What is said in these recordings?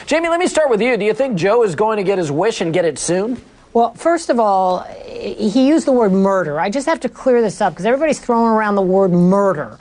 Jami, let me start with you. Do you think Joe is going to get his wish and get it soon? Well, first of all, he used the word murder. I just have to clear this up because everybody's throwing around the word murder.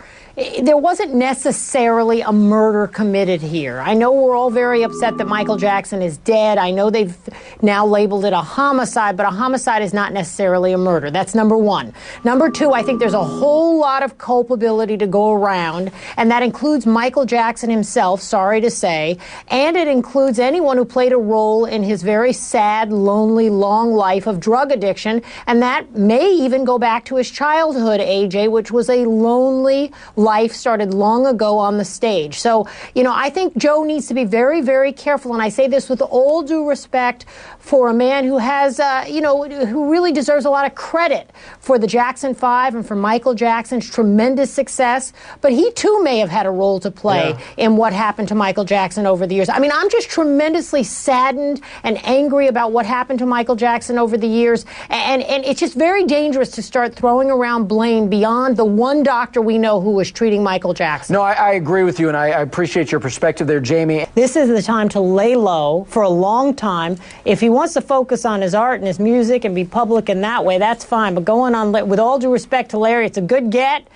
There wasn't necessarily a murder committed here. I know we're all very upset that Michael Jackson is dead. I know they've now labeled it a homicide, but a homicide is not necessarily a murder. That's number one. Number two, I think there's a whole lot of culpability to go around, and that includes Michael Jackson himself, sorry to say, and it includes anyone who played a role in his very sad, lonely, long life of drug addiction, and that may even go back to his childhood, AJ, which was a lonely life, started long ago on the stage. So, I think Joe needs to be very, very careful. And I say this with all due respect for a man who has, who really deserves a lot of credit for the Jackson 5 and for Michael Jackson's tremendous success. But he, too, may have had a role to play in what happened to Michael Jackson over the years. I mean, I'm just tremendously saddened and angry about what happened to Michael Jackson over the years. And it's just very dangerous to start throwing around blame beyond the one doctor we know who was treating Michael Jackson. No, I agree with you, and I appreciate your perspective there, Jami. This is the time to lay low for a long time. If he wants to focus on his art and his music and be public in that way, that's fine. But going on, with all due respect to Larry, it's a good get.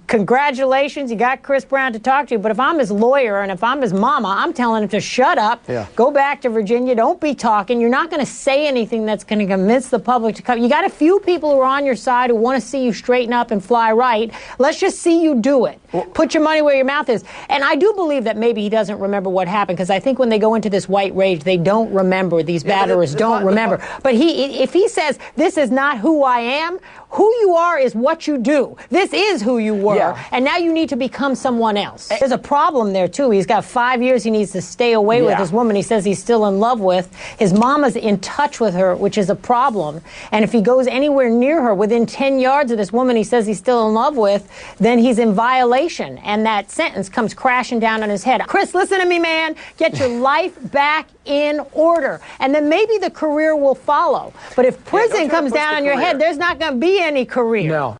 Congratulations, you got Chris Brown to talk to. But if I'm his lawyer and if I'm his mama, I'm telling him to shut up, go back to Virginia, don't be talking. You're not going to say anything that's going to convince the public to come. You got a few people who are on your side who want to see you straighten up and fly right. Let's just see you do it. Put your money where your mouth is. And I do believe that maybe he doesn't remember what happened, because I think when they go into this white rage, they don't remember. These batterers don't remember. But if he says, this is not who I am, who you are is what you do. This is who you were. And now you need to become someone else. There's a problem there, too. He's got 5 years he needs to stay away with this woman he says he's still in love with. His mama's in touch with her, which is a problem. And if he goes anywhere near her, within 10 yards of this woman he says he's still in love with, then he's in violation. And that sentence comes crashing down on his head. Chris, listen to me, man. Get your life back in order. And then maybe the career will follow. But if prison comes down on your head, there's not going to be any career. No.